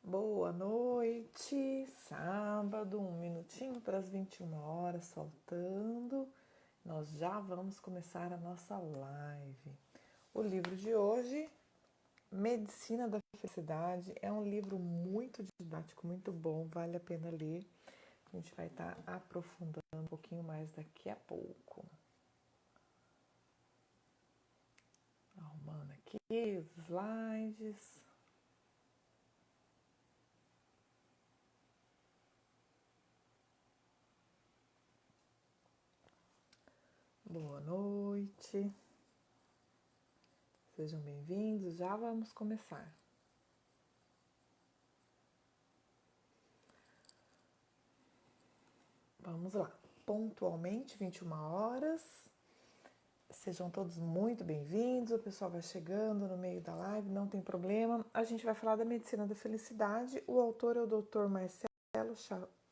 Boa noite, sábado, 1 minutinho para as 21 horas, faltando. Nós já vamos começar a nossa live. O livro de hoje, Medicina da Felicidade, é um livro muito didático, muito bom, vale a pena ler. A gente vai estar aprofundando um pouquinho mais daqui a pouco. Arrumando aqui os slides. Boa noite. Sejam bem-vindos, já vamos começar. Vamos lá, pontualmente, 21 horas. Sejam todos muito bem-vindos. O pessoal vai chegando no meio da live, não tem problema. A gente vai falar da medicina da felicidade. O autor é o Dr. Marcelo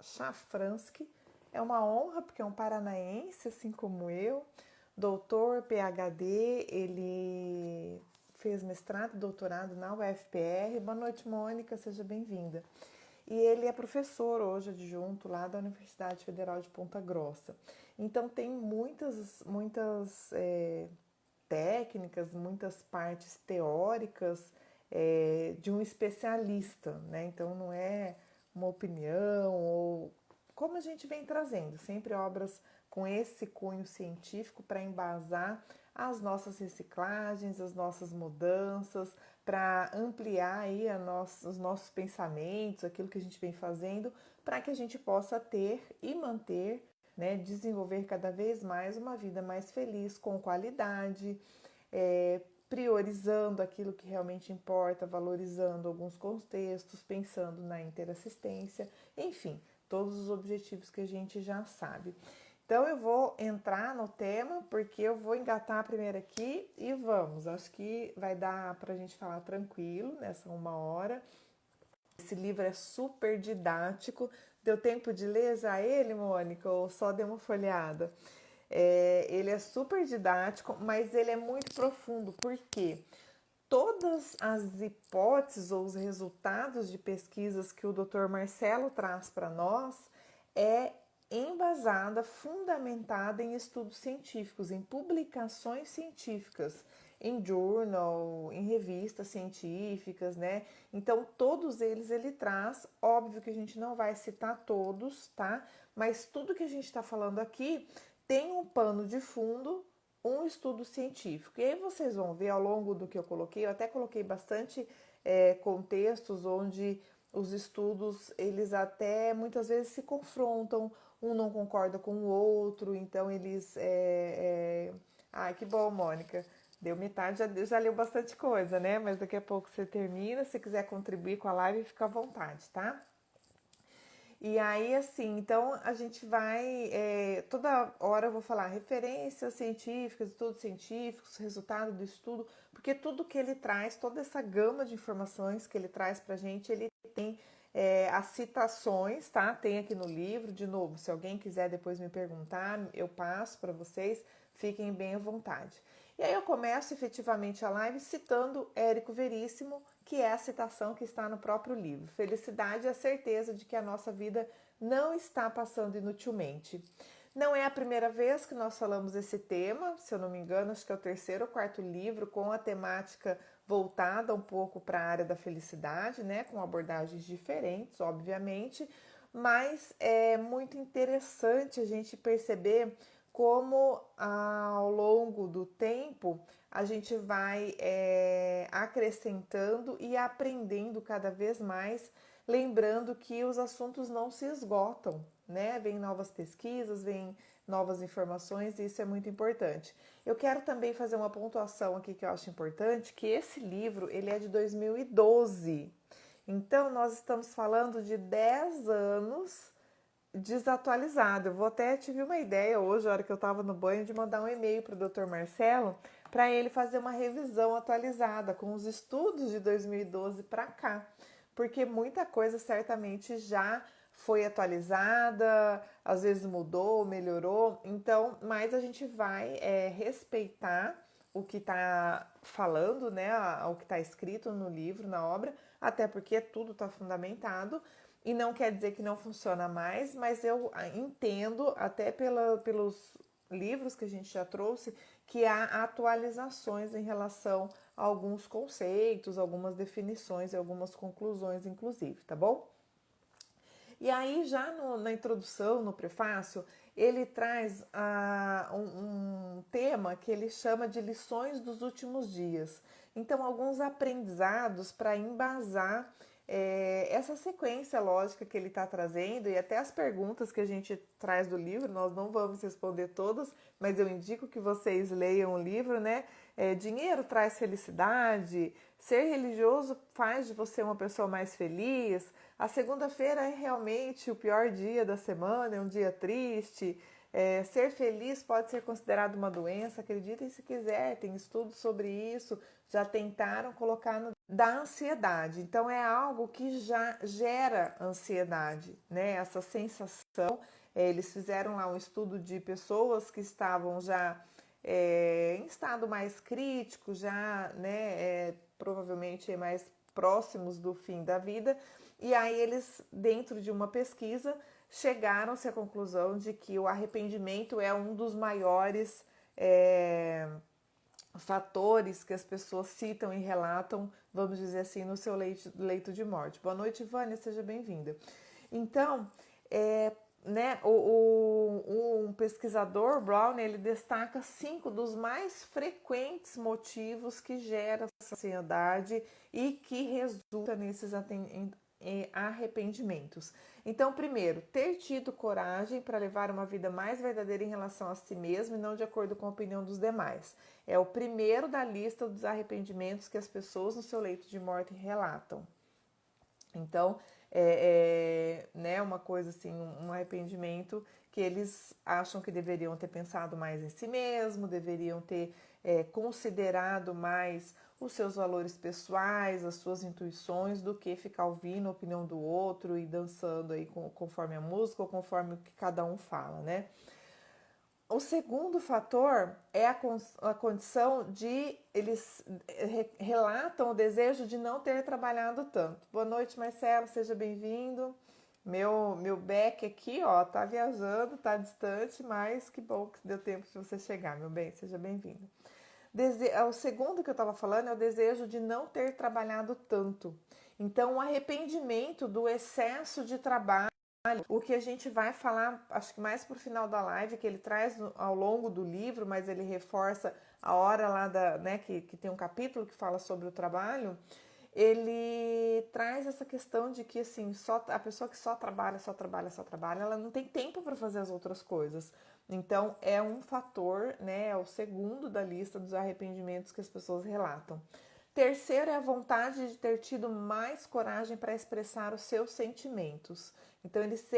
Chafransky. É uma honra, porque é um paranaense, assim como eu. Doutor, PhD, ele fez mestrado e doutorado na UFPR. Muita noite, Mônica, seja bem-vinda. E ele é professor hoje adjunto lá da Universidade Federal de Ponta Grossa. Então tem muitas técnicas, muitas partes teóricas de um especialista, né? Então não é uma opinião ou como a gente vem trazendo, sempre obras com esse cunho científico para embasar as nossas reciclagens, as nossas mudanças, para ampliar aí os nossos pensamentos, aquilo que a gente vem fazendo, para que a gente possa ter e manter, né, desenvolver cada vez mais uma vida mais feliz, com qualidade, priorizando aquilo que realmente importa, valorizando alguns contextos, pensando na interassistência, enfim, todos os objetivos que a gente já sabe. Então eu vou entrar no tema, porque eu vou engatar primeiro aqui e vamos. Acho que vai dar para a gente falar tranquilo nessa 1 hora. Esse livro é super didático. Deu tempo de ler já ele, Mônica, ou só deu uma folheada? Ele é super didático, mas ele é muito profundo, porque todas as hipóteses ou os resultados de pesquisas que o Dr. Marcelo traz para nós é embasada, fundamentada em estudos científicos, em publicações científicas, em journal, em revistas científicas, né? Então, todos eles ele traz, óbvio que a gente não vai citar todos, tá? Mas tudo que a gente está falando aqui tem um pano de fundo, um estudo científico. E aí vocês vão ver ao longo do que eu coloquei, eu até coloquei bastante contextos onde os estudos, eles até muitas vezes se confrontam, um não concorda com o outro, então eles... Ai, que bom, Mônica. Deu metade, já leu bastante coisa, né? Mas daqui a pouco você termina. Se quiser contribuir com a live, fica à vontade, tá? E aí, assim, então a gente vai, toda hora eu vou falar referências científicas, estudos científicos, resultado do estudo, porque tudo que ele traz, toda essa gama de informações que ele traz pra gente, ele tem as citações, tá? Tem aqui no livro, de novo, se alguém quiser depois me perguntar, eu passo para vocês, fiquem bem à vontade. E aí eu começo efetivamente a live citando Érico Veríssimo, que é a citação que está no próprio livro. Felicidade é a certeza de que a nossa vida não está passando inutilmente. Não é a primeira vez que nós falamos desse tema, se eu não me engano, acho que é o 3º ou 4º livro com a temática voltada um pouco para a área da felicidade, né, com abordagens diferentes, obviamente, mas é muito interessante a gente perceber como ao longo do tempo a gente vai acrescentando e aprendendo cada vez mais, lembrando que os assuntos não se esgotam, né? Vem novas pesquisas, vem novas informações e isso é muito importante. Eu quero também fazer uma pontuação aqui que eu acho importante, que esse livro ele é de 2012. Então nós estamos falando de 10 anos desatualizado. Eu vou até tive uma ideia hoje, na hora que eu estava no banho, de mandar um e-mail para o Dr. Marcelo para ele fazer uma revisão atualizada com os estudos de 2012 para cá, porque muita coisa certamente já foi atualizada, às vezes mudou, melhorou, então, mas a gente vai respeitar o que está falando, né, o que está escrito no livro, na obra, até porque tudo está fundamentado, e não quer dizer que não funciona mais, mas eu entendo, até pelos livros que a gente já trouxe, que há atualizações em relação a alguns conceitos, algumas definições e algumas conclusões, inclusive, tá bom? E aí, já na introdução, no prefácio, ele traz um tema que ele chama de lições dos últimos dias. Então, alguns aprendizados para embasar essa sequência lógica que ele está trazendo e até as perguntas que a gente traz do livro. Nós não vamos responder todas, mas eu indico que vocês leiam o livro, né? Dinheiro traz felicidade, ser religioso faz de você uma pessoa mais feliz, a segunda-feira é realmente o pior dia da semana, é um dia triste, ser feliz pode ser considerado uma doença, acreditem se quiser, tem estudos sobre isso, já tentaram colocar da ansiedade. Então é algo que já gera ansiedade, né? Essa sensação. Eles fizeram lá um estudo de pessoas que estavam já em estado mais crítico, já, né, provavelmente mais próximos do fim da vida, e aí eles, dentro de uma pesquisa, chegaram-se à conclusão de que o arrependimento é um dos maiores fatores que as pessoas citam e relatam, vamos dizer assim, no seu leito de morte. Boa noite, Vânia, seja bem-vinda. Então, né, um pesquisador, Brown, ele destaca 5 dos mais frequentes motivos que geram essa ansiedade e que resulta nesses arrependimentos. Então, primeiro, ter tido coragem para levar uma vida mais verdadeira em relação a si mesmo e não de acordo com a opinião dos demais. É o primeiro da lista dos arrependimentos que as pessoas no seu leito de morte relatam. Então, né, uma coisa assim, um arrependimento que eles acham que deveriam ter pensado mais em si mesmo, deveriam ter considerado mais os seus valores pessoais, as suas intuições, do que ficar ouvindo a opinião do outro e dançando aí conforme a música ou conforme o que cada um fala, né? O segundo fator é a condição de, eles relatam o desejo de não ter trabalhado tanto. Boa noite, Marcelo, seja bem-vindo. Meu Beck aqui, ó, tá viajando, tá distante, mas que bom que deu tempo de você chegar, meu bem, seja bem-vindo. O segundo que eu estava falando é o desejo de não ter trabalhado tanto. Então, o arrependimento do excesso de trabalho, o que a gente vai falar, acho que mais pro final da live, que ele traz ao longo do livro, mas ele reforça a hora lá né, que tem um capítulo que fala sobre o trabalho. Ele traz essa questão de que assim, a pessoa que só trabalha, ela não tem tempo para fazer as outras coisas. Então é um fator, né? É o segundo da lista dos arrependimentos que as pessoas relatam. Terceiro é a vontade de ter tido mais coragem para expressar os seus sentimentos. Então eles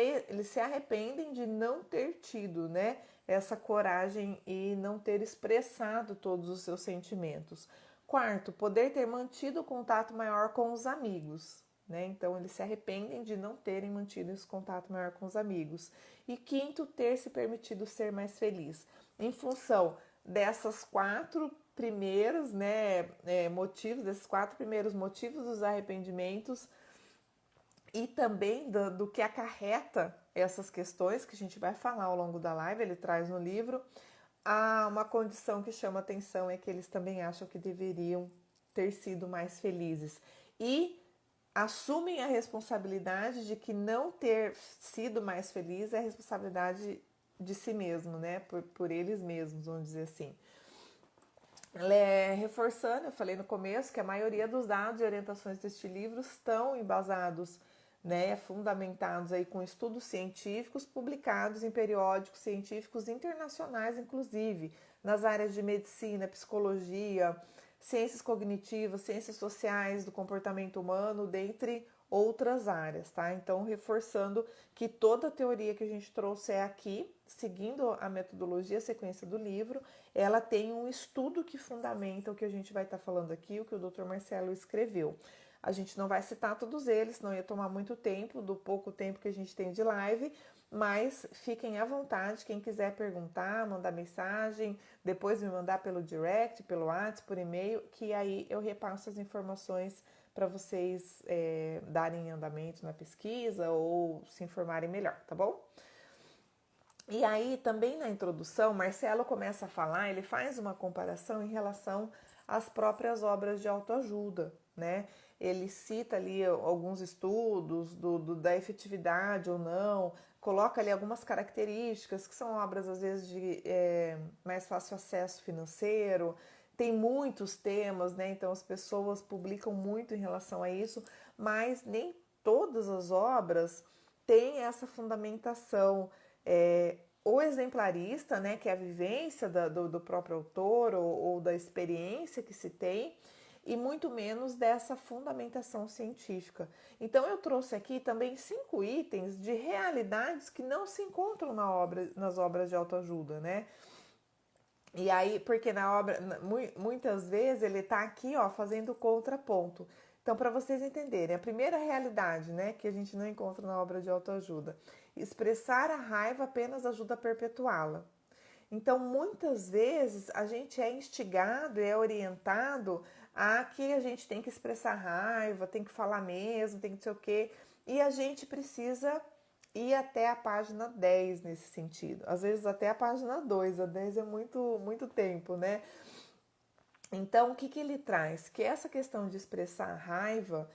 se arrependem de não ter tido, né, essa coragem e não ter expressado todos os seus sentimentos. Quarto, poder ter mantido o contato maior com os amigos, né? Então eles se arrependem de não terem mantido esse contato maior com os amigos. E quinto, ter se permitido ser mais feliz. Em função dessas 4 primeiros, né, motivos, desses 4 primeiros motivos dos arrependimentos e também do que acarreta essas questões que a gente vai falar ao longo da live, ele traz no livro. Há uma condição que chama atenção, é que eles também acham que deveriam ter sido mais felizes e assumem a responsabilidade de que não ter sido mais feliz é a responsabilidade de si mesmo, né? Por eles mesmos, vamos dizer assim. Reforçando, eu falei no começo que a maioria dos dados e orientações deste livro estão embasados, né, fundamentados aí com estudos científicos publicados em periódicos científicos internacionais, inclusive nas áreas de medicina, psicologia, ciências cognitivas, ciências sociais do comportamento humano, dentre outras áreas, tá? Então, reforçando que toda a teoria que a gente trouxe aqui, seguindo a metodologia, a sequência do livro, ela tem um estudo que fundamenta o que a gente vai estar falando aqui, o que o Dr. Marcelo escreveu. A gente não vai citar todos eles, não ia tomar muito tempo, do pouco tempo que a gente tem de live, mas fiquem à vontade, quem quiser perguntar, mandar mensagem, depois me mandar pelo direct, pelo WhatsApp, por e-mail, que aí eu repasso as informações para vocês darem andamento na pesquisa ou se informarem melhor, tá bom? E aí, também na introdução, Marcelo começa a falar, ele faz uma comparação em relação às próprias obras de autoajuda, né? Ele cita ali alguns estudos da efetividade ou não, coloca ali algumas características que são obras, às vezes, de mais fácil acesso financeiro, tem muitos temas, né? Então as pessoas publicam muito em relação a isso, mas nem todas as obras têm essa fundamentação. O exemplarista, né, que é a vivência do próprio autor ou da experiência que se tem, e muito menos dessa fundamentação científica. Então eu trouxe aqui também 5 itens de realidades que não se encontram nas obras de autoajuda, né? E aí, porque na obra, muitas vezes ele está aqui, ó, fazendo contraponto. Então, para vocês entenderem, a primeira realidade, né, que a gente não encontra na obra de autoajuda, expressar a raiva apenas ajuda a perpetuá-la. Então, muitas vezes a gente é instigado, é orientado a que a gente tem que expressar raiva, tem que falar mesmo, tem que não sei o quê, e a gente precisa ir até a página 10 nesse sentido. Às vezes até a página 2, a 10 é muito tempo, né? Então, o que ele traz? Que essa questão de expressar raiva,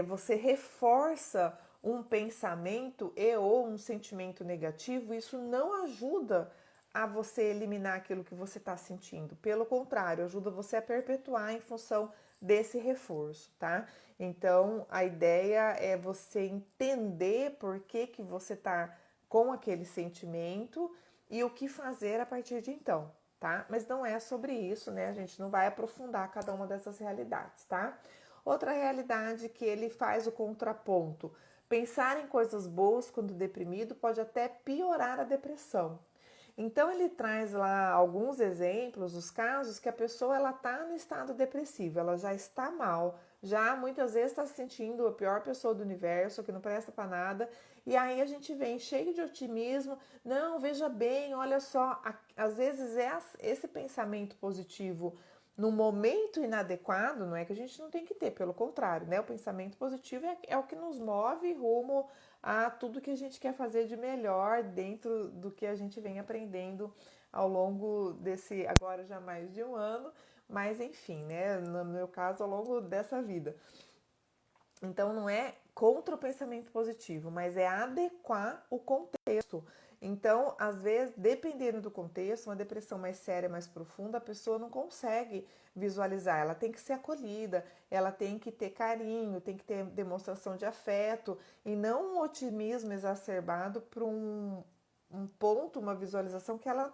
você reforça um pensamento e ou um sentimento negativo, isso não ajuda a você eliminar aquilo que você está sentindo. Pelo contrário, ajuda você a perpetuar em função desse reforço, tá? Então, a ideia é você entender por que você está com aquele sentimento e o que fazer a partir de então, tá? Mas não é sobre isso, né? A gente não vai aprofundar cada uma dessas realidades, tá? Outra realidade que ele faz o contraponto. Pensar em coisas boas quando deprimido pode até piorar a depressão. Então ele traz lá alguns exemplos, os casos que a pessoa ela está no estado depressivo, ela já está mal, já muitas vezes está se sentindo a pior pessoa do universo, que não presta para nada, e aí a gente vem cheio de otimismo, não, veja bem, olha só, às vezes esse pensamento positivo no momento inadequado, não é que a gente não tem que ter, pelo contrário, né? O pensamento positivo é o que nos move rumo a tudo que a gente quer fazer de melhor dentro do que a gente vem aprendendo ao longo desse, agora já mais de um ano, mas enfim, né? No meu caso, ao longo dessa vida. Então não é contra o pensamento positivo, mas é adequar o contexto. Então, às vezes, dependendo do contexto, uma depressão mais séria, mais profunda, a pessoa não consegue visualizar. Ela tem que ser acolhida, ela tem que ter carinho, tem que ter demonstração de afeto e não um otimismo exacerbado para um ponto, uma visualização que ela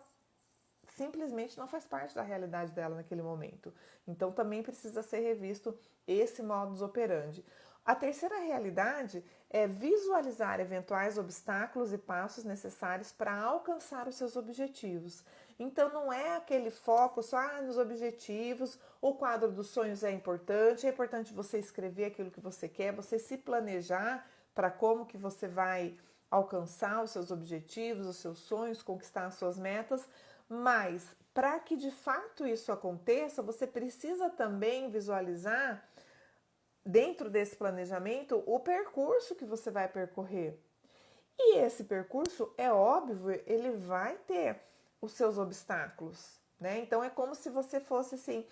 simplesmente não faz parte da realidade dela naquele momento. Então, também precisa ser revisto esse modus operandi. A terceira realidade é visualizar eventuais obstáculos e passos necessários para alcançar os seus objetivos. Então não é aquele foco só nos objetivos, o quadro dos sonhos é importante você escrever aquilo que você quer, você se planejar para como que você vai alcançar os seus objetivos, os seus sonhos, conquistar as suas metas, mas para que de fato isso aconteça, você precisa também visualizar dentro desse planejamento o percurso que você vai percorrer. E esse percurso, é óbvio, ele vai ter os seus obstáculos, né? Então é como se você fosse assim,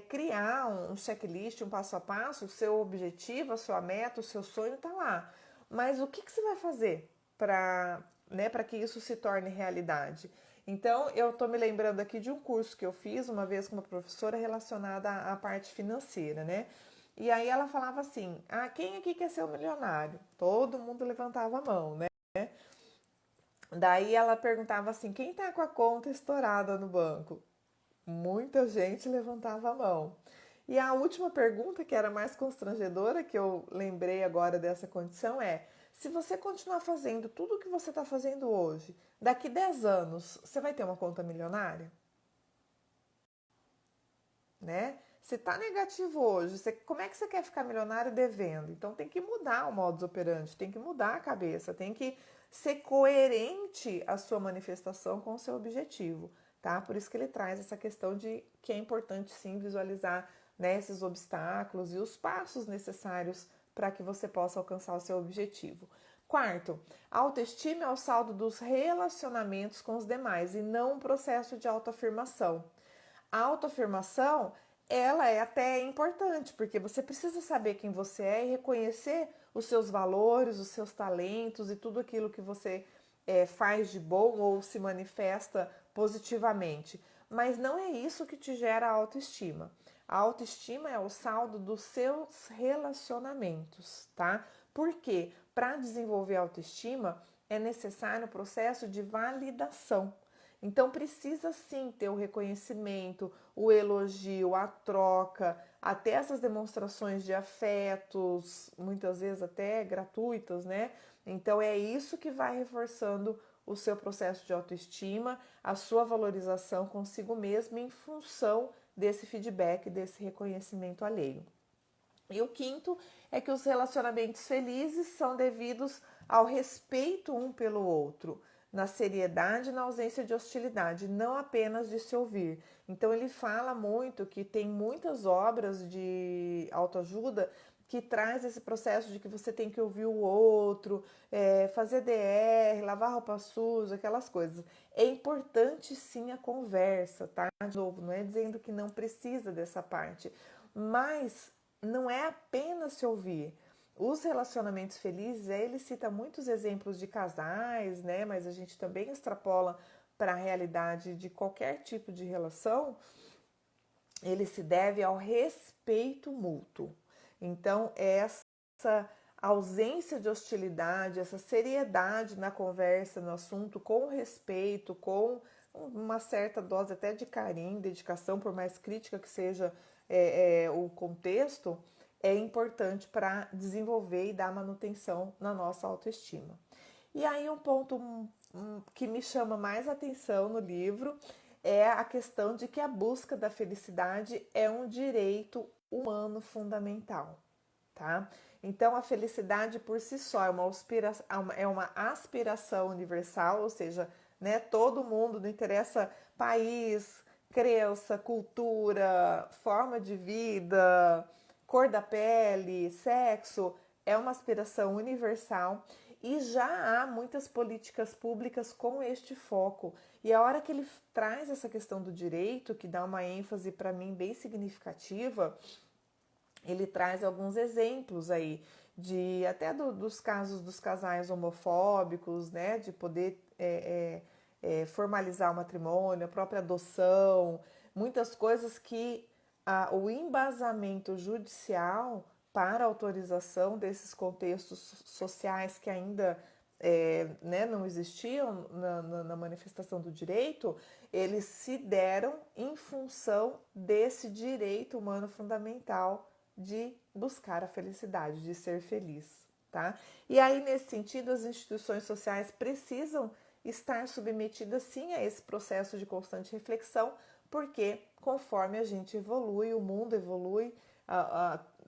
criar um checklist, um passo a passo, o seu objetivo, a sua meta, o seu sonho está lá. Mas o que você vai fazer para que isso se torne realidade? Então, eu estou me lembrando aqui de um curso que eu fiz uma vez com uma professora relacionada à parte financeira, né? E aí ela falava assim, quem aqui quer ser um milionário? Todo mundo levantava a mão, né? Daí ela perguntava assim, quem tá com a conta estourada no banco? Muita gente levantava a mão. E a última pergunta, que era mais constrangedora, que eu lembrei agora dessa condição, é: se você continuar fazendo tudo o que você está fazendo hoje, daqui 10 anos, você vai ter uma conta milionária? Né? Se tá negativo hoje, como é que você quer ficar milionário devendo? Então tem que mudar o modus operandi, tem que mudar a cabeça, tem que ser coerente a sua manifestação com o seu objetivo, tá? Por isso que ele traz essa questão de que é importante sim visualizar, né, esses obstáculos e os passos necessários para que você possa alcançar o seu objetivo. Quarto, a autoestima é o saldo dos relacionamentos com os demais e não um processo de autoafirmação. A autoafirmação, ela é até importante, porque você precisa saber quem você é e reconhecer os seus valores, os seus talentos e tudo aquilo que você faz de bom ou se manifesta positivamente. Mas não é isso que te gera autoestima. A autoestima é o saldo dos seus relacionamentos, tá? Porque para desenvolver a autoestima é necessário um processo de validação. Então precisa sim ter o reconhecimento, o elogio, a troca, até essas demonstrações de afetos, muitas vezes até gratuitas, né? Então é isso que vai reforçando o seu processo de autoestima, a sua valorização consigo mesmo em função desse feedback, desse reconhecimento alheio. E o quinto é que os relacionamentos felizes são devidos ao respeito um pelo outro, na seriedade e na ausência de hostilidade, não apenas de se ouvir. Então ele fala muito que tem muitas obras de autoajuda que traz esse processo de que você tem que ouvir o outro, fazer DR, lavar roupa suja, aquelas coisas. É importante sim a conversa, tá? De novo, não é dizendo que não precisa dessa parte, mas não é apenas se ouvir. Os relacionamentos felizes, ele cita muitos exemplos de casais, né? Mas a gente também extrapola para a realidade de qualquer tipo de relação. Ele se deve ao respeito mútuo. Então, essa ausência de hostilidade, essa seriedade na conversa, no assunto, com respeito, com uma certa dose até de carinho, dedicação, por mais crítica que seja o contexto, é importante para desenvolver e dar manutenção na nossa autoestima. E aí um ponto que me chama mais atenção no livro é a questão de que a busca da felicidade é um direito humano fundamental, tá? Então a felicidade por si só é uma aspiração universal, ou seja, né, todo mundo, não interessa país, crença, cultura, forma de vida, cor da pele, sexo, é uma aspiração universal e já há muitas políticas públicas com este foco. E a hora que ele traz essa questão do direito, que dá uma ênfase para mim bem significativa, ele traz alguns exemplos aí de até dos casos dos casais homofóbicos, né, de poder formalizar o matrimônio, a própria adoção, muitas coisas que o embasamento judicial para a autorização desses contextos sociais que ainda né, não existiam na manifestação do direito, eles se deram em função desse direito humano fundamental de buscar a felicidade, de ser feliz, tá? E aí, nesse sentido, as instituições sociais precisam estar submetidas sim a esse processo de constante reflexão, porque conforme a gente evolui, o mundo evolui,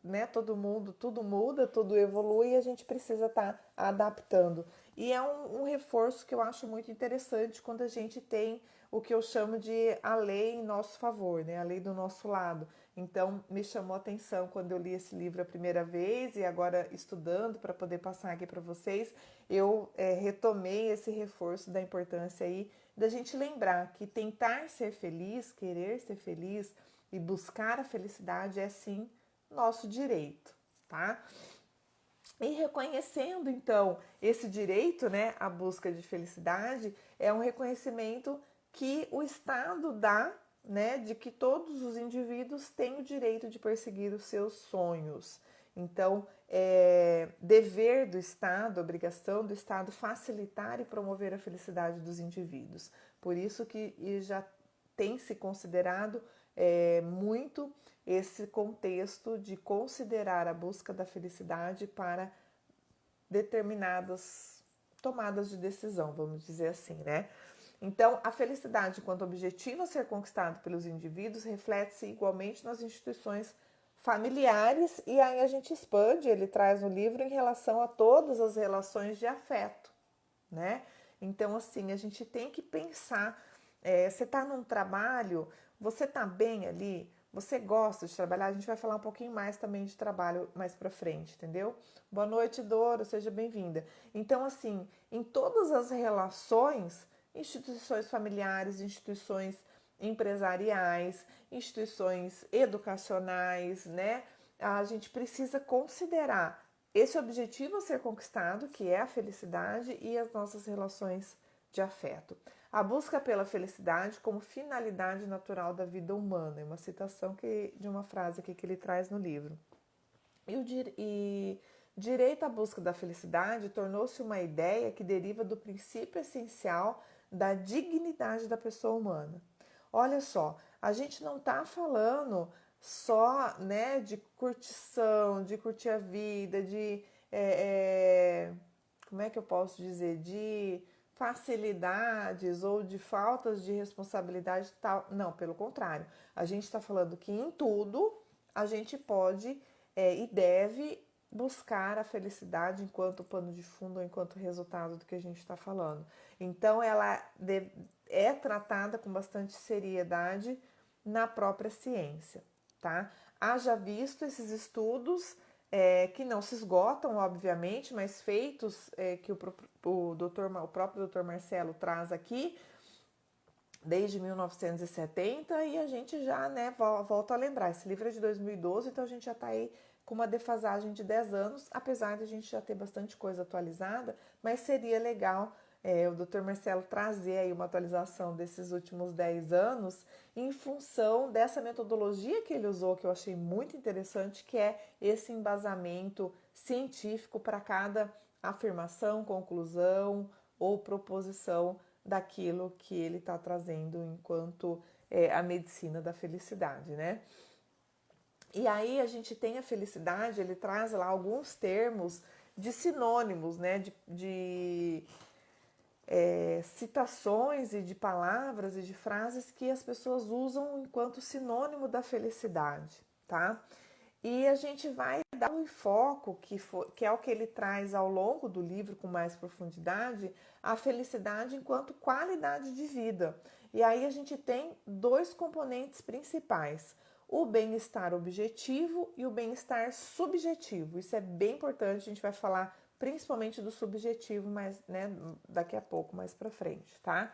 né, todo mundo, tudo muda, tudo evolui e a gente precisa estar adaptando. E é um reforço que eu acho muito interessante quando a gente tem o que eu chamo de a lei em nosso favor, né, a lei do nosso lado. Então, me chamou a atenção quando eu li esse livro a primeira vez e agora estudando para poder passar aqui para vocês, eu retomei esse reforço da importância aí da gente lembrar que tentar ser feliz, querer ser feliz e buscar a felicidade é sim nosso direito, tá? E reconhecendo então esse direito, né, à busca de felicidade, é um reconhecimento que o Estado dá, né, de que todos os indivíduos têm o direito de perseguir os seus sonhos. Então, é dever do Estado, obrigação do Estado facilitar e promover a felicidade dos indivíduos. Por isso que já tem se considerado muito esse contexto de considerar a busca da felicidade para determinadas tomadas de decisão, vamos dizer assim, né? Então, a felicidade, enquanto objetivo a ser conquistado pelos indivíduos, reflete-se igualmente nas instituições familiares, e aí a gente expande, ele traz no livro em relação a todas as relações de afeto, né? Então, assim, a gente tem que pensar, você está num trabalho, você está bem ali, você gosta de trabalhar, a gente vai falar um pouquinho mais também de trabalho mais pra frente, entendeu? Boa noite, Doro, seja bem-vinda. Então, assim, em todas as relações, instituições familiares, instituições empresariais, instituições educacionais, né? A gente precisa considerar esse objetivo a ser conquistado, que é a felicidade, e as nossas relações de afeto. A busca pela felicidade como finalidade natural da vida humana. É uma citação de uma frase aqui que ele traz no livro. E direito à busca da felicidade tornou-se uma ideia que deriva do princípio essencial da dignidade da pessoa humana. Olha só, a gente não está falando só, né, de curtição, de curtir a vida, de como é que eu posso dizer, de facilidades ou de faltas de responsabilidade tal. Não, pelo contrário. A gente está falando que em tudo a gente pode e deve buscar a felicidade enquanto pano de fundo ou enquanto resultado do que a gente está falando. Então, ela é tratada com bastante seriedade na própria ciência, tá? Haja visto esses estudos que não se esgotam, obviamente, mas feitos que o próprio Dr. Marcelo traz aqui desde 1970, e a gente já, né, volta a lembrar, esse livro é de 2012, então a gente já está aí com uma defasagem de 10 anos, apesar de a gente já ter bastante coisa atualizada, mas seria legal o Dr. Marcelo trazer aí uma atualização desses últimos 10 anos em função dessa metodologia que ele usou, que eu achei muito interessante, que é esse embasamento científico para cada afirmação, conclusão ou proposição daquilo que ele está trazendo enquanto a medicina da felicidade, né? E aí a gente tem a felicidade, ele traz lá alguns termos de sinônimos, né? De citações e de palavras e de frases que as pessoas usam enquanto sinônimo da felicidade, tá? E a gente vai dar um foco, que é o que ele traz ao longo do livro com mais profundidade, a felicidade enquanto qualidade de vida. E aí a gente tem dois componentes principais, o bem-estar objetivo e o bem-estar subjetivo. Isso é bem importante, a gente vai falar principalmente do subjetivo, mas né, daqui a pouco, mais para frente, tá?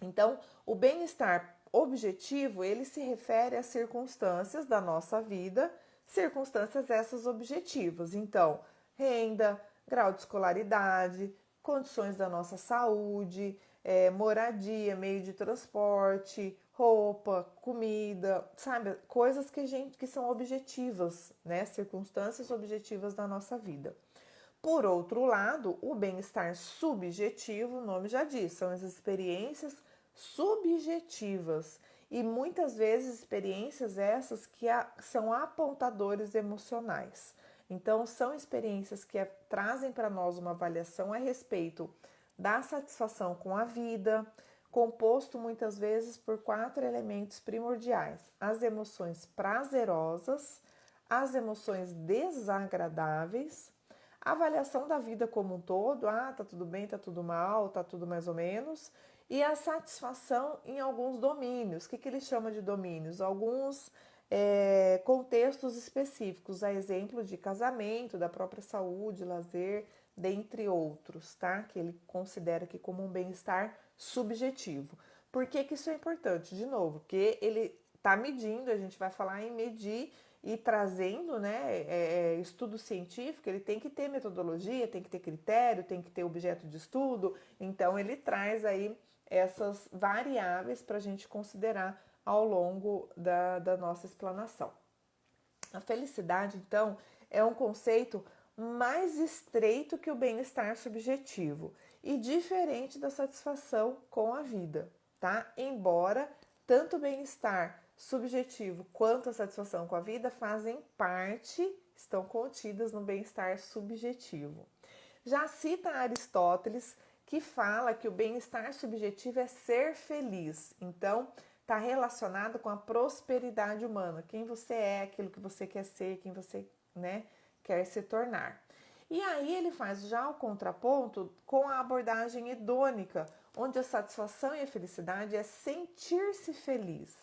Então, o bem-estar objetivo, ele se refere às circunstâncias da nossa vida, circunstâncias essas objetivas. Então, renda, grau de escolaridade, condições da nossa saúde, moradia, meio de transporte, roupa, comida, sabe? Coisas que são objetivas, né? Circunstâncias objetivas da nossa vida. Por outro lado, o bem-estar subjetivo, o nome já diz, são as experiências subjetivas e muitas vezes experiências essas que são apontadores emocionais. Então, são experiências que trazem para nós uma avaliação a respeito da satisfação com a vida, composto muitas vezes por 4 elementos primordiais: as emoções prazerosas, as emoções desagradáveis, a avaliação da vida como um todo, tá tudo bem, tá tudo mal, tá tudo mais ou menos, e a satisfação em alguns domínios. O que ele chama de domínios? Alguns contextos específicos, a exemplo de casamento, da própria saúde, lazer, dentre outros, tá? Que ele considera aqui como um bem-estar subjetivo. Por que isso é importante? De novo, porque ele está medindo, a gente vai falar em medir e trazendo, né, estudo científico, ele tem que ter metodologia, tem que ter critério, tem que ter objeto de estudo. Então, ele traz aí essas variáveis para a gente considerar ao longo da nossa explanação. A felicidade, então, é um conceito mais estreito que o bem-estar subjetivo e diferente da satisfação com a vida, tá? Embora tanto o bem-estar subjetivo quanto a satisfação com a vida fazem parte, estão contidas no bem-estar subjetivo. Já cita Aristóteles que fala que o bem-estar subjetivo é ser feliz. Então, está relacionado com a prosperidade humana, quem você é, aquilo que você quer ser, quem você, né, quer se tornar. E aí ele faz já o contraponto com a abordagem hedônica, onde a satisfação e a felicidade é sentir-se feliz.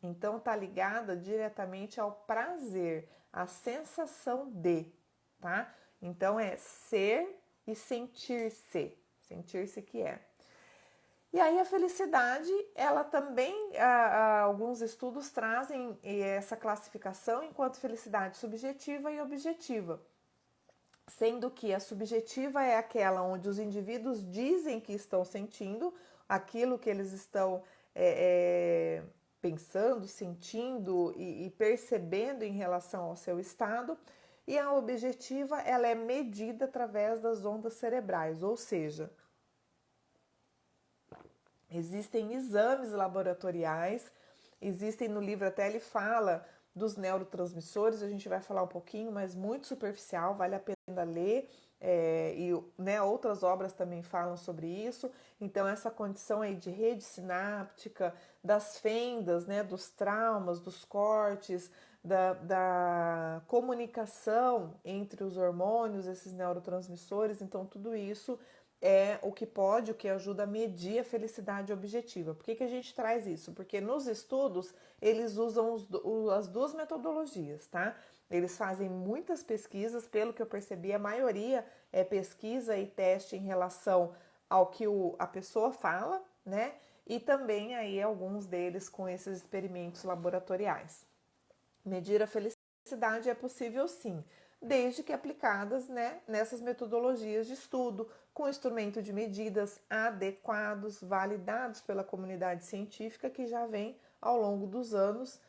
Então está ligada diretamente ao prazer, à sensação de, tá? Então é ser e sentir-se que é. E aí a felicidade, ela também, alguns estudos trazem essa classificação enquanto felicidade subjetiva e objetiva, sendo que a subjetiva é aquela onde os indivíduos dizem que estão sentindo aquilo que eles estão pensando, sentindo e percebendo em relação ao seu estado, e a objetiva, ela é medida através das ondas cerebrais, ou seja, existem exames laboratoriais, existem no livro, até ele fala dos neurotransmissores, a gente vai falar um pouquinho, mas muito superficial, vale a pena ler, e né, outras obras também falam sobre isso. Então essa condição aí de rede sináptica, das fendas, né, dos traumas, dos cortes, da comunicação entre os hormônios, esses neurotransmissores, então tudo isso é o que pode, o que ajuda a medir a felicidade objetiva. Por que a gente traz isso? Porque nos estudos eles usam as duas metodologias, tá? Eles fazem muitas pesquisas, pelo que eu percebi, a maioria é pesquisa e teste em relação ao que a pessoa fala, né? E também aí alguns deles com esses experimentos laboratoriais. Medir a felicidade é possível sim, desde que aplicadas, né, nessas metodologias de estudo, com instrumento de medidas adequados, validados pela comunidade científica que já vem ao longo dos anos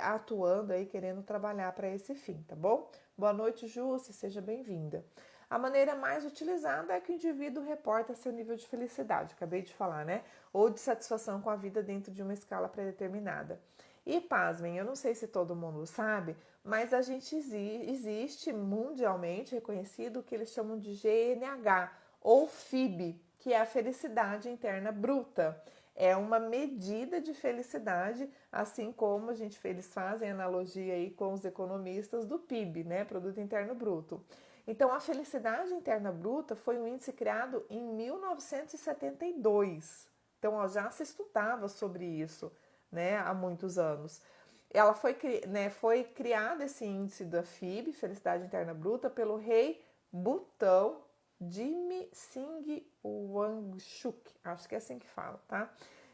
atuando aí, querendo trabalhar para esse fim, tá bom? Boa noite, Jússi, seja bem-vinda. A maneira mais utilizada é que o indivíduo reporta seu nível de felicidade, acabei de falar, né? Ou de satisfação com a vida dentro de uma escala pré-determinada. E pasmem, eu não sei se todo mundo sabe, mas a gente existe mundialmente reconhecido o que eles chamam de GNH ou FIB, que é a felicidade interna bruta. É uma medida de felicidade, assim como eles fazem analogia aí com os economistas do PIB, né, Produto Interno Bruto. Então, a felicidade interna bruta foi um índice criado em 1972. Então, já se estudava sobre isso, né, há muitos anos. Ela foi criado esse índice da FIB, Felicidade Interna Bruta, pelo rei Butão Jimmy Singh Wangchuk, acho que é assim que fala, tá?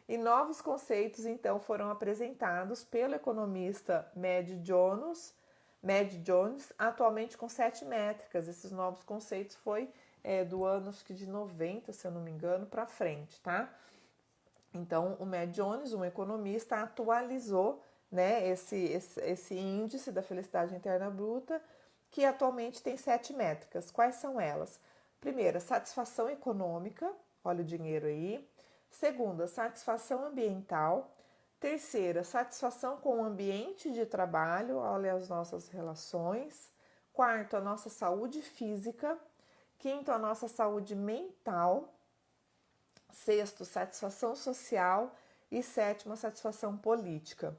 E novos conceitos, então, foram apresentados pelo economista Mad Jones, atualmente com 7 métricas. Esses novos conceitos foi do ano, acho que de 90, se eu não me engano, para frente, tá? Então, o Mad Jones, um economista, atualizou, né, esse índice da felicidade interna bruta, que atualmente tem 7 métricas. Quais são elas? Primeira, satisfação econômica, olha o dinheiro aí. Segunda, satisfação ambiental. Terceira, satisfação com o ambiente de trabalho, olha as nossas relações. Quarto, a nossa saúde física. Quinto, a nossa saúde mental. Sexto, satisfação social. E sétimo, a satisfação política.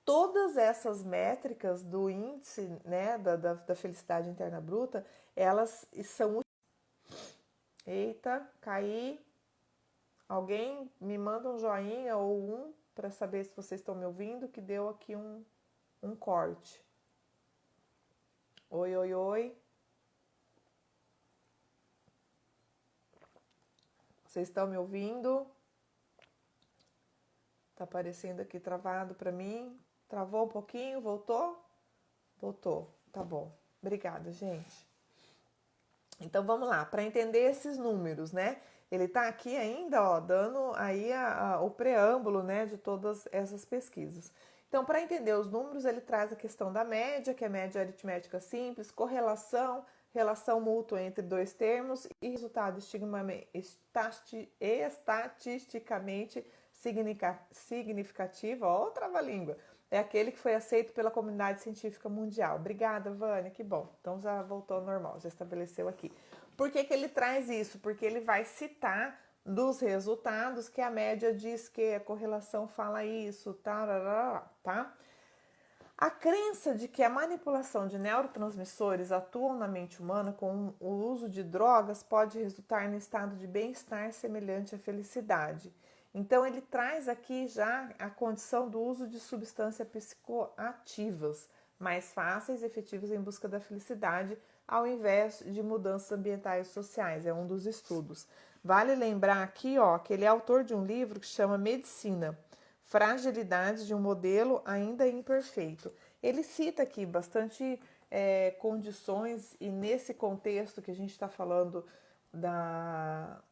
Todas essas métricas do índice, né, da felicidade interna bruta, elas são... Eita, caí. Alguém me manda um joinha ou para saber se vocês estão me ouvindo, que deu aqui um corte. Oi, oi, oi. Vocês estão me ouvindo? Tá aparecendo aqui travado para mim. Travou um pouquinho, voltou? Voltou, tá bom. Obrigada, gente. Então vamos lá, para entender esses números, né? Ele tá aqui ainda, ó, dando aí o preâmbulo, né, de todas essas pesquisas. Então, para entender os números, ele traz a questão da média, que é média aritmética simples, correlação, relação mútua entre dois termos e resultado estatisticamente significativo, ó, trava-língua, é aquele que foi aceito pela comunidade científica mundial. Obrigada, Vânia, que bom. Então já voltou ao normal, já estabeleceu aqui. Por que ele traz isso? Porque ele vai citar dos resultados que a média diz que a correlação fala isso, tá? A crença de que a manipulação de neurotransmissores atuam na mente humana com o uso de drogas pode resultar em estado de bem-estar semelhante à felicidade. Então ele traz aqui já a condição do uso de substâncias psicoativas, mais fáceis e efetivas em busca da felicidade, ao invés de mudanças ambientais e sociais. É um dos estudos. Vale lembrar aqui, que ele é autor de um livro que chama Medicina, Fragilidades de um Modelo Ainda Imperfeito. Ele cita aqui bastante condições, e nesse contexto que a gente está falando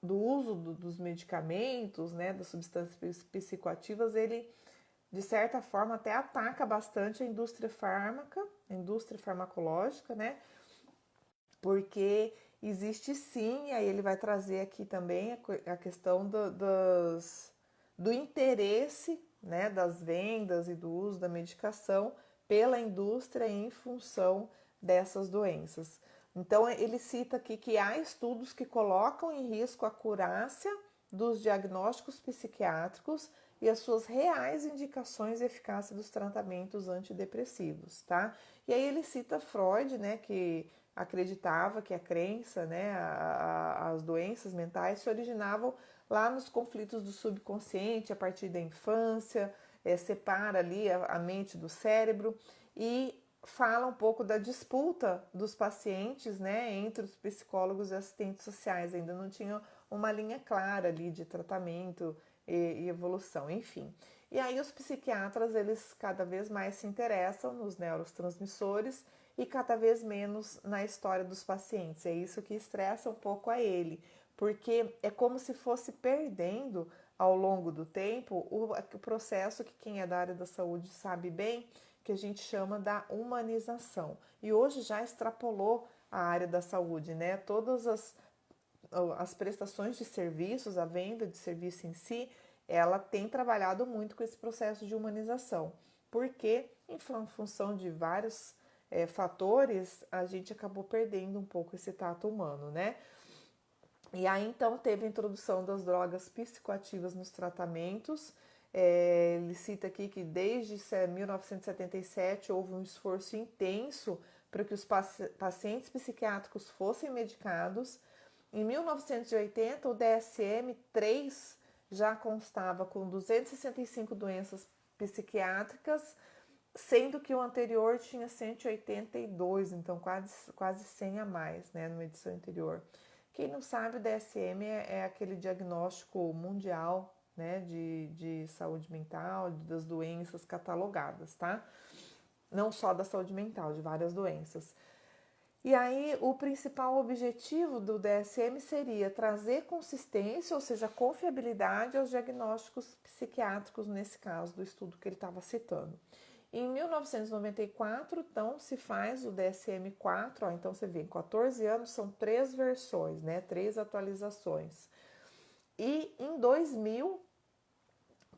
do uso dos medicamentos, né, das substâncias psicoativas, ele de certa forma até ataca bastante a indústria farmacológica, né, porque existe sim, aí ele vai trazer aqui também a questão do interesse, né, das vendas e do uso da medicação pela indústria em função dessas doenças. Então ele cita aqui que há estudos que colocam em risco a acurácia dos diagnósticos psiquiátricos e as suas reais indicações e eficácia dos tratamentos antidepressivos, tá? E aí ele cita Freud, né, que acreditava que a crença, né, as doenças mentais se originavam lá nos conflitos do subconsciente, a partir da infância, separa ali a mente do cérebro e fala um pouco da disputa dos pacientes, né, entre os psicólogos e assistentes sociais. Ainda não tinha uma linha clara ali de tratamento e evolução, enfim. E aí os psiquiatras, eles cada vez mais se interessam nos neurotransmissores e cada vez menos na história dos pacientes. É isso que estressa um pouco a ele, porque é como se fosse perdendo ao longo do tempo o processo que quem é da área da saúde sabe bem, que a gente chama da humanização. E hoje já extrapolou a área da saúde, né? Todas as prestações de serviços, a venda de serviço em si, ela tem trabalhado muito com esse processo de humanização, porque em função de vários fatores, a gente acabou perdendo um pouco esse tato humano, né? E aí então teve a introdução das drogas psicoativas nos tratamentos. Ele cita aqui que desde 1977 houve um esforço intenso para que os pacientes psiquiátricos fossem medicados. Em 1980, o DSM-3 já constava com 265 doenças psiquiátricas, sendo que o anterior tinha 182, então quase 100 a mais, né, numa edição anterior. Quem não sabe, o DSM é aquele diagnóstico mundial, né, de saúde mental, das doenças catalogadas, tá? Não só da saúde mental, de várias doenças. E aí, o principal objetivo do DSM seria trazer consistência, ou seja, confiabilidade aos diagnósticos psiquiátricos, nesse caso do estudo que ele estava citando. Em 1994, então, se faz o DSM-4, então você vê, em 14 anos são 3 versões, né, 3 atualizações. E em 2000,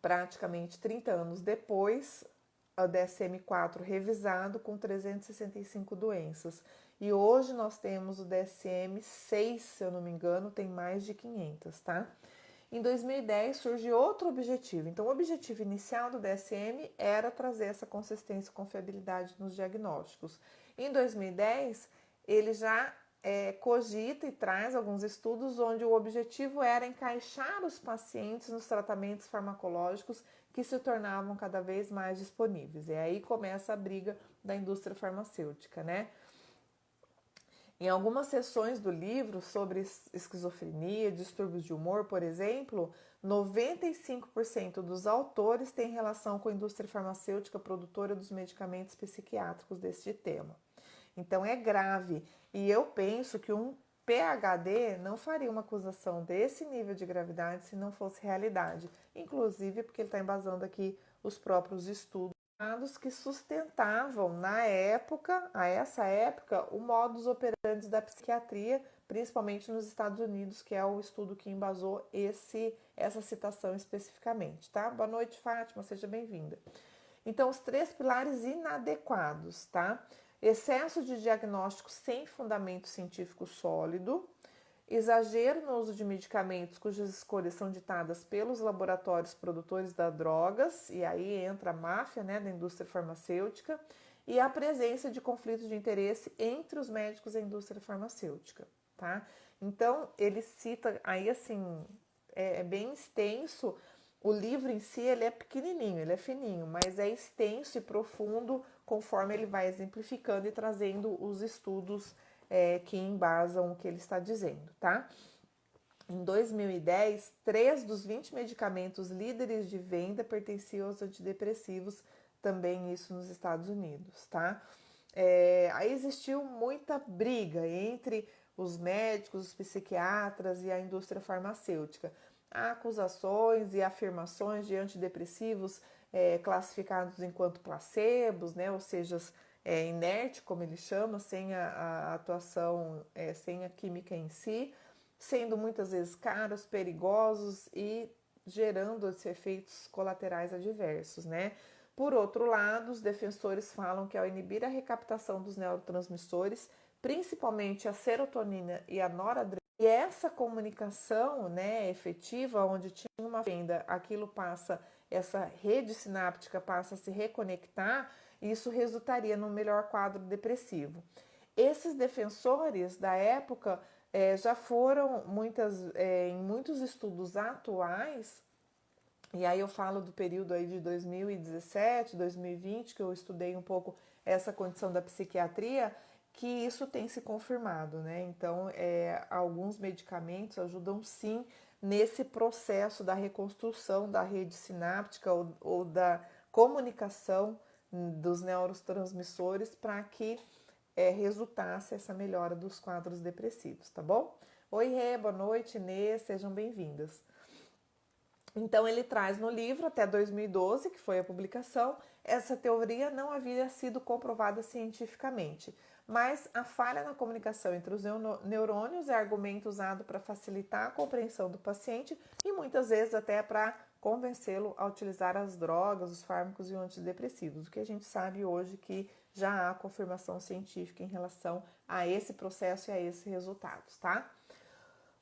praticamente 30 anos depois, o DSM-4 revisado com 365 doenças. E hoje nós temos o DSM-6, se eu não me engano, tem mais de 500, tá? Em 2010 surge outro objetivo. Então, o objetivo inicial do DSM era trazer essa consistência e confiabilidade nos diagnósticos. Em 2010, ele já cogita e traz alguns estudos onde o objetivo era encaixar os pacientes nos tratamentos farmacológicos que se tornavam cada vez mais disponíveis. E aí começa a briga da indústria farmacêutica, né? Em algumas seções do livro sobre esquizofrenia, distúrbios de humor, por exemplo, 95% dos autores têm relação com a indústria farmacêutica produtora dos medicamentos psiquiátricos deste tema. Então é grave, e eu penso que um PhD não faria uma acusação desse nível de gravidade se não fosse realidade, inclusive porque ele está embasando aqui os próprios estudos que sustentavam a essa época, o modus operandi da psiquiatria, principalmente nos Estados Unidos, que é o estudo que embasou essa citação especificamente, tá? Boa noite, Fátima, seja bem-vinda. Então, os 3 pilares inadequados, tá? Excesso de diagnóstico sem fundamento científico sólido, exagero no uso de medicamentos cujas escolhas são ditadas pelos laboratórios produtores das drogas, e aí entra a máfia, né, da indústria farmacêutica, e a presença de conflitos de interesse entre os médicos e a indústria farmacêutica, tá? Então, ele cita aí, assim, é bem extenso. O livro em si, ele é pequenininho, ele é fininho, mas é extenso e profundo conforme ele vai exemplificando e trazendo os estudos que embasam o que ele está dizendo, tá? Em 2010, 3 dos 20 medicamentos líderes de venda pertenciam aos antidepressivos, também isso nos Estados Unidos, tá? Aí existiu muita briga entre os médicos, os psiquiatras e a indústria farmacêutica. Há acusações e afirmações de antidepressivos classificados enquanto placebos, né? Ou seja, inerte, como ele chama, sem a atuação, sem a química em si, sendo muitas vezes caros, perigosos e gerando esses efeitos colaterais adversos, né? Por outro lado, os defensores falam que ao inibir a recaptação dos neurotransmissores, principalmente a serotonina e a noradrenalina, e essa comunicação, né, efetiva, onde tinha uma venda, aquilo passa, essa rede sináptica passa a se reconectar, e isso resultaria num melhor quadro depressivo. Esses defensores da época já foram em muitos estudos atuais. E aí eu falo do período aí de 2017, 2020, que eu estudei um pouco essa condição da psiquiatria, que isso tem se confirmado, né? Então, alguns medicamentos ajudam sim nesse processo da reconstrução da rede sináptica ou da comunicação dos neurotransmissores para que resultasse essa melhora dos quadros depressivos, tá bom? Oi, Rê, boa noite, Inês, sejam bem-vindas. Então, ele traz no livro, até 2012, que foi a publicação, essa teoria não havia sido comprovada cientificamente, mas a falha na comunicação entre os neurônios é argumento usado para facilitar a compreensão do paciente e muitas vezes até para convencê-lo a utilizar as drogas, os fármacos e os antidepressivos, o que a gente sabe hoje que já há confirmação científica em relação a esse processo e a esses resultados, tá?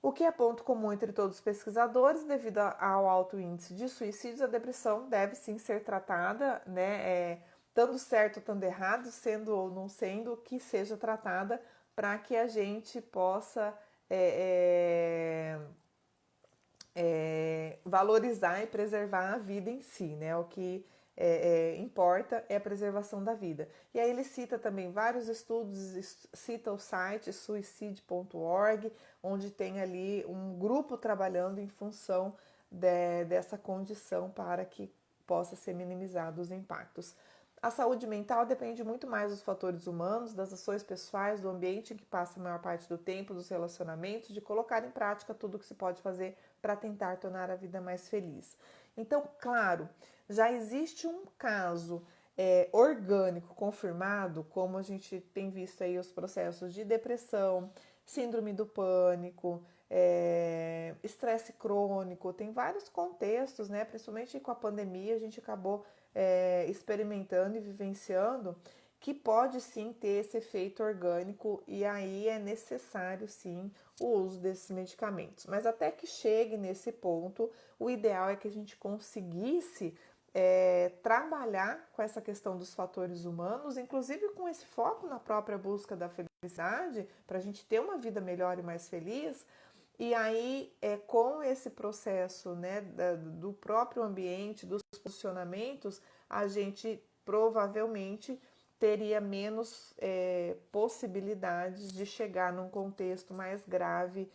O que é ponto comum entre todos os pesquisadores, devido ao alto índice de suicídios, a depressão deve sim ser tratada, né, tanto certo ou tanto errado, sendo ou não sendo, que seja tratada para que a gente possa valorizar e preservar a vida em si, né? O que importa é a preservação da vida. E aí ele cita também vários estudos, cita o site suicide.org, onde tem ali um grupo trabalhando em função dessa condição para que possa ser minimizados os impactos. A saúde mental depende muito mais dos fatores humanos, das ações pessoais, do ambiente em que passa a maior parte do tempo, dos relacionamentos, de colocar em prática tudo o que se pode fazer para tentar tornar a vida mais feliz. Então, claro, já existe um caso orgânico confirmado, como a gente tem visto aí os processos de depressão, síndrome do pânico, estresse crônico, tem vários contextos, né? Principalmente com a pandemia, a gente acabou experimentando e vivenciando que pode sim ter esse efeito orgânico e aí é necessário sim o uso desses medicamentos. Mas até que chegue nesse ponto, o ideal é que a gente conseguisse trabalhar com essa questão dos fatores humanos, inclusive com esse foco na própria busca da felicidade, para a gente ter uma vida melhor e mais feliz. E aí, com esse processo, né, do próprio ambiente, dos posicionamentos, a gente provavelmente teria menos possibilidades de chegar num contexto mais grave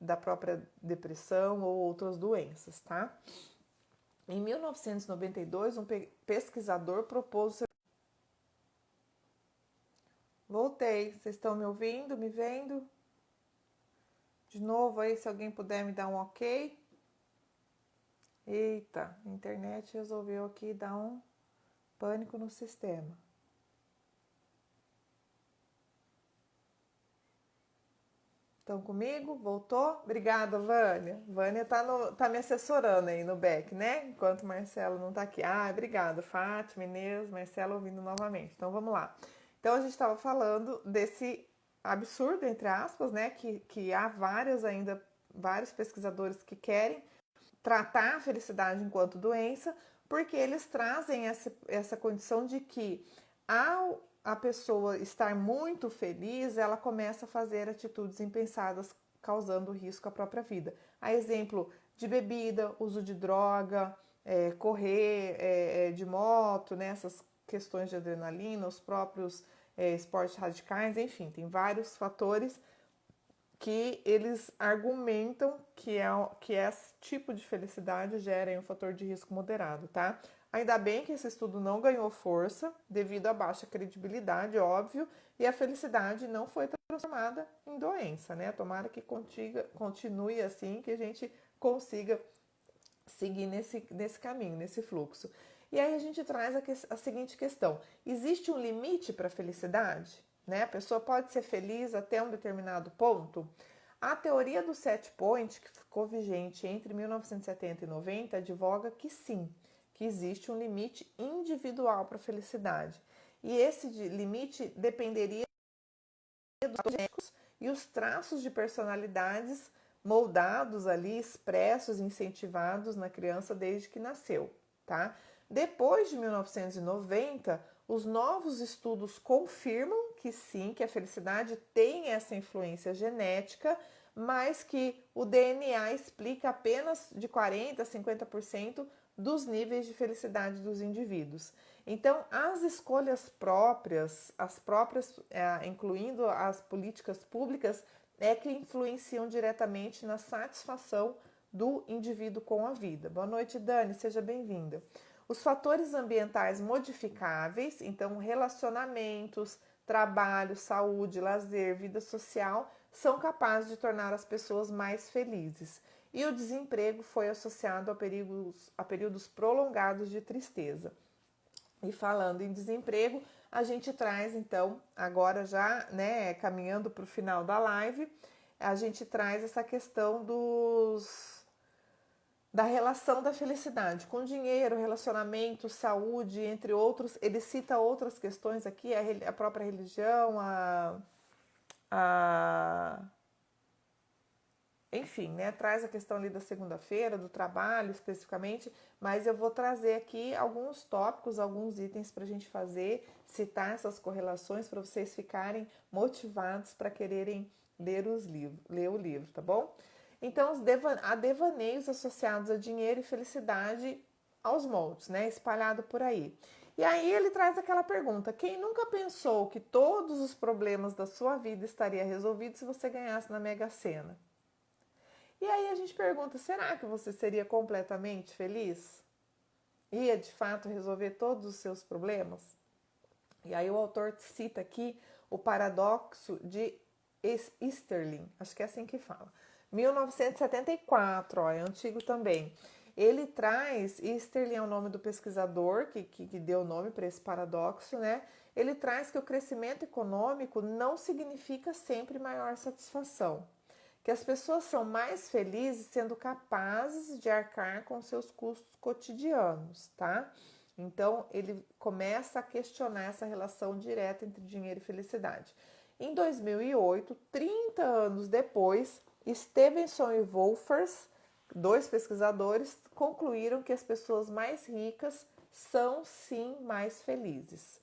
da própria depressão ou outras doenças, tá? Em 1992, um pesquisador propôs... Voltei, vocês estão me ouvindo, me vendo? De novo aí, se alguém puder me dar um ok. Eita, a internet resolveu aqui dar um pânico no sistema. Estão comigo? Voltou? Obrigada, Vânia. Vânia tá me assessorando aí no back, né? Enquanto o Marcelo não tá aqui. Ah, obrigada, Fátima, Inês, Marcelo ouvindo novamente. Então vamos lá. Então a gente estava falando desse absurdo, entre aspas, né? Que há vários pesquisadores que querem tratar a felicidade enquanto doença, porque eles trazem essa condição de que ao a pessoa estar muito feliz, ela começa a fazer atitudes impensadas, causando risco à própria vida. A exemplo de bebida, uso de droga, correr de moto, né, essas questões de adrenalina, os próprios esportes radicais, enfim, tem vários fatores que eles argumentam que esse tipo de felicidade gera um fator de risco moderado, tá? Ainda bem que esse estudo não ganhou força devido à baixa credibilidade, óbvio, e a felicidade não foi transformada em doença, né? Tomara que continue assim, que a gente consiga seguir nesse caminho, nesse fluxo. E aí a gente traz a seguinte questão: existe um limite para a felicidade? Né? A pessoa pode ser feliz até um determinado ponto? A teoria do set point, que ficou vigente entre 1970 e 90, advoga que sim, que existe um limite individual para a felicidade. E esse limite dependeria dos genéticos e os traços de personalidades moldados ali, expressos, incentivados na criança desde que nasceu, tá? Depois de 1990, os novos estudos confirmam que sim, que a felicidade tem essa influência genética, mas que o DNA explica apenas de 40% a 50% dos níveis de felicidade dos indivíduos. Então, as escolhas próprias, incluindo as políticas públicas, que influenciam diretamente na satisfação do indivíduo com a vida. Boa noite, Dani, seja bem-vinda. Os fatores ambientais modificáveis, então relacionamentos, trabalho, saúde, lazer, vida social, são capazes de tornar as pessoas mais felizes. E o desemprego foi associado a períodos prolongados de tristeza. E falando em desemprego, a gente traz então, agora já, né, caminhando para o final da live, a gente traz essa questão da relação da felicidade com dinheiro, relacionamento, saúde, entre outros. Ele cita outras questões aqui, a própria religião, enfim, né, traz a questão ali da segunda-feira, do trabalho especificamente, mas eu vou trazer aqui alguns tópicos, alguns itens para a gente fazer, citar essas correlações para vocês ficarem motivados para quererem ler o livro, tá bom? Então, há devaneios associados a dinheiro e felicidade aos moldes, né, espalhado por aí. E aí ele traz aquela pergunta: quem nunca pensou que todos os problemas da sua vida estariam resolvidos se você ganhasse na Mega Sena? E aí a gente pergunta, será que você seria completamente feliz? Ia de fato resolver todos os seus problemas? E aí o autor cita aqui o paradoxo de Easterlin, acho que é assim que fala. 1974, ó, é antigo também. Ele traz, Easterlin é o nome do pesquisador que deu o nome para esse paradoxo, né? Ele traz que o crescimento econômico não significa sempre maior satisfação, que as pessoas são mais felizes sendo capazes de arcar com seus custos cotidianos, tá? Então, ele começa a questionar essa relação direta entre dinheiro e felicidade. Em 2008, 30 anos depois, Stevenson e Wolfers, dois pesquisadores, concluíram que as pessoas mais ricas são sim mais felizes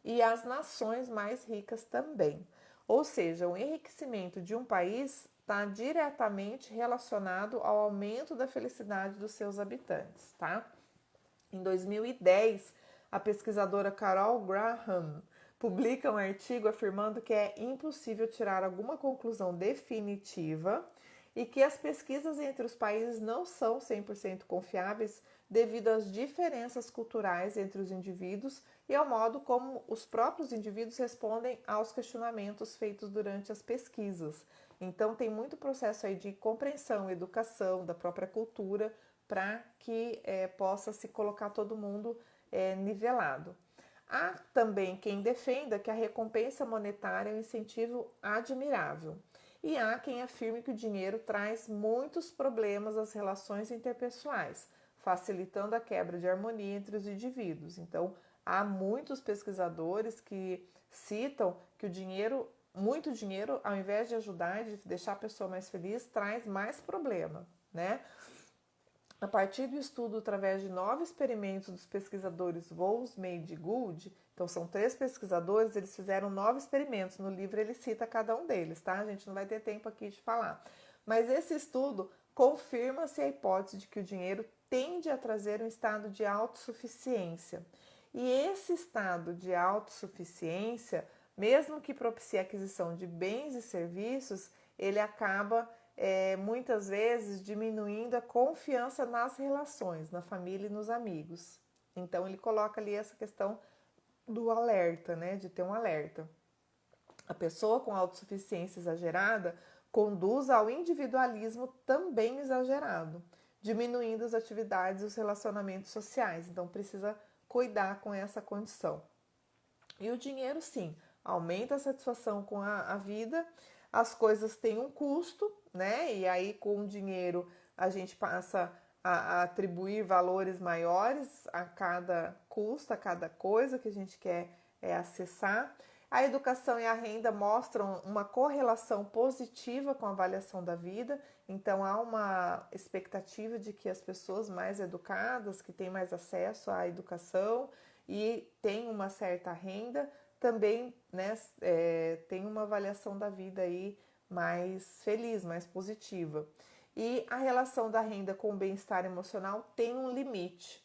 e as nações mais ricas também. Ou seja, o enriquecimento de um país está diretamente relacionado ao aumento da felicidade dos seus habitantes, tá? Em 2010, a pesquisadora Carol Graham publica um artigo afirmando que é impossível tirar alguma conclusão definitiva e que as pesquisas entre os países não são 100% confiáveis devido às diferenças culturais entre os indivíduos e ao modo como os próprios indivíduos respondem aos questionamentos feitos durante as pesquisas. Então tem muito processo aí de compreensão, educação da própria cultura para que possa se colocar todo mundo nivelado. Há também quem defenda que a recompensa monetária é um incentivo admirável. E há quem afirme que o dinheiro traz muitos problemas às relações interpessoais, facilitando a quebra de harmonia entre os indivíduos. Então, há muitos pesquisadores que citam que o dinheiro, muito dinheiro, ao invés de ajudar e de deixar a pessoa mais feliz, traz mais problema, né? A partir do estudo através de 9 experimentos dos pesquisadores Wolves, Mead e Gould, então são 3 pesquisadores, eles fizeram 9 experimentos, no livro ele cita cada um deles, tá? A gente não vai ter tempo aqui de falar. Mas esse estudo confirma-se a hipótese de que o dinheiro tende a trazer um estado de autossuficiência. E esse estado de autossuficiência, mesmo que propicie a aquisição de bens e serviços, ele acaba muitas vezes diminuindo a confiança nas relações, na família e nos amigos. Então ele coloca ali essa questão do alerta, né, de ter um alerta. A pessoa com autossuficiência exagerada conduz ao individualismo também exagerado, diminuindo as atividades e os relacionamentos sociais. Então precisa cuidar com essa condição. E o dinheiro, sim, aumenta a satisfação com a vida, as coisas têm um custo, né? E aí com o dinheiro a gente passa a atribuir valores maiores a cada custo, a cada coisa que a gente quer acessar. A educação e a renda mostram uma correlação positiva com a avaliação da vida, então há uma expectativa de que as pessoas mais educadas, que têm mais acesso à educação e têm uma certa renda, também, né, tem uma avaliação da vida aí mais feliz, mais positiva. E a relação da renda com o bem-estar emocional tem um limite.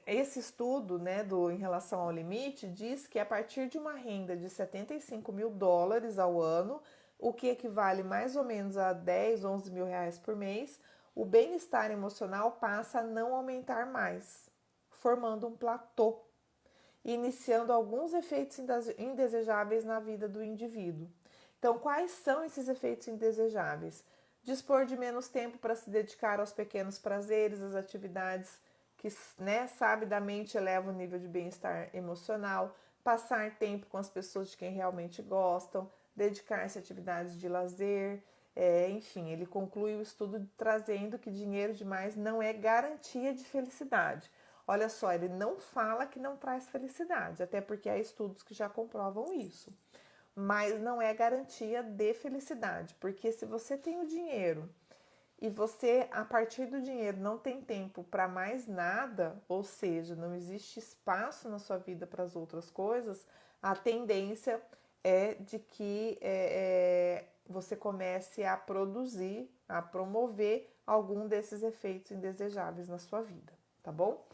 Esse estudo, né, em relação ao limite, diz que a partir de uma renda de $75.000 ao ano, o que equivale mais ou menos a 10, 11 mil reais por mês, o bem-estar emocional passa a não aumentar mais, formando um platô, iniciando alguns efeitos indesejáveis na vida do indivíduo. Então, quais são esses efeitos indesejáveis? Dispor de menos tempo para se dedicar aos pequenos prazeres, às atividades que, né, sabidamente elevam o nível de bem-estar emocional, passar tempo com as pessoas de quem realmente gostam, dedicar-se a atividades de lazer, enfim, ele conclui o estudo trazendo que dinheiro demais não é garantia de felicidade. Olha só, ele não fala que não traz felicidade, até porque há estudos que já comprovam isso. Mas não é garantia de felicidade, porque se você tem o dinheiro e você, a partir do dinheiro, não tem tempo para mais nada, ou seja, não existe espaço na sua vida para as outras coisas, a tendência é de que você comece a produzir, a promover algum desses efeitos indesejáveis na sua vida, tá bom?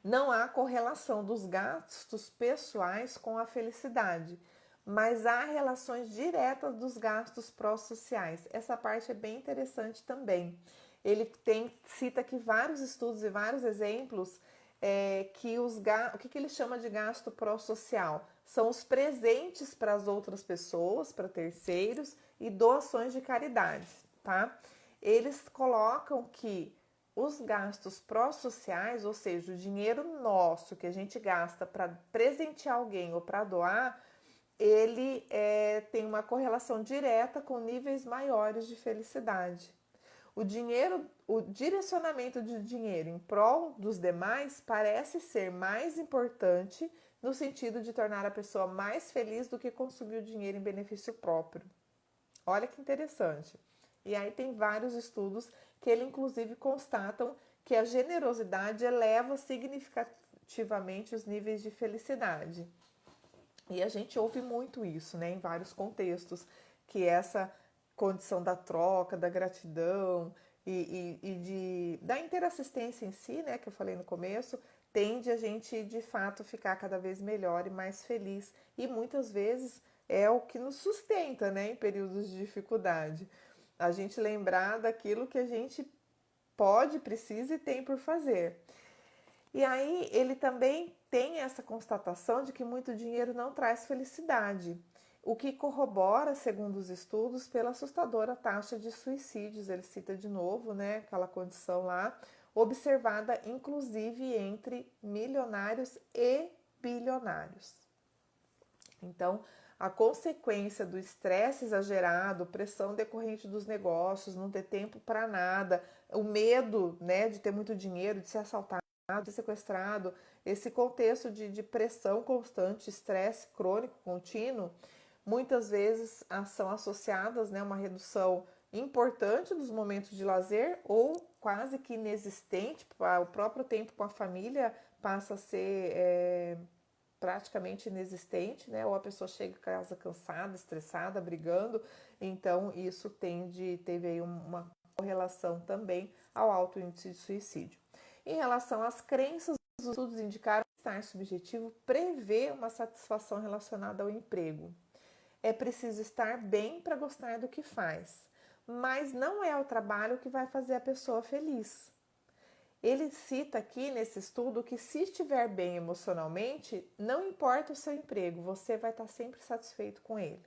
Não há correlação dos gastos pessoais com a felicidade, mas há relações diretas dos gastos pró-sociais. Essa parte é bem interessante também. Ele cita aqui vários estudos e vários exemplos que o que ele chama de gasto pró-social? São os presentes para as outras pessoas, para terceiros e doações de caridade, tá? Eles colocam que os gastos pró-sociais, ou seja, o dinheiro nosso que a gente gasta para presentear alguém ou para doar, ele tem uma correlação direta com níveis maiores de felicidade. O direcionamento de dinheiro em prol dos demais parece ser mais importante no sentido de tornar a pessoa mais feliz do que consumir o dinheiro em benefício próprio. Olha que interessante. E aí tem vários estudos que ele inclusive constatam que a generosidade eleva significativamente os níveis de felicidade. E a gente ouve muito isso, né, em vários contextos, que essa condição da troca, da gratidão da interassistência em si, né, que eu falei no começo, tende a gente de fato ficar cada vez melhor e mais feliz. E muitas vezes é o que nos sustenta, né, em períodos de dificuldade. A gente lembrar daquilo que a gente pode, precisa e tem por fazer. E aí ele também tem essa constatação de que muito dinheiro não traz felicidade, o que corrobora, segundo os estudos, pela assustadora taxa de suicídios. Ele cita de novo, né, aquela condição lá, observada inclusive entre milionários e bilionários. Então, a consequência do estresse exagerado, pressão decorrente dos negócios, não ter tempo para nada, o medo, né, de ter muito dinheiro, de ser assaltado, de ser sequestrado, esse contexto de pressão constante, estresse crônico contínuo, muitas vezes são associadas, né, uma redução importante dos momentos de lazer ou quase que inexistente, o próprio tempo com a família passa a ser praticamente inexistente, né? Ou a pessoa chega em casa cansada, estressada, brigando, então isso teve aí uma correlação também ao alto índice de suicídio. Em relação às crenças, os estudos indicaram que o bem-estar subjetivo prevê uma satisfação relacionada ao emprego. É preciso estar bem para gostar do que faz, mas não é o trabalho que vai fazer a pessoa feliz. Ele cita aqui nesse estudo que se estiver bem emocionalmente, não importa o seu emprego, você vai estar sempre satisfeito com ele.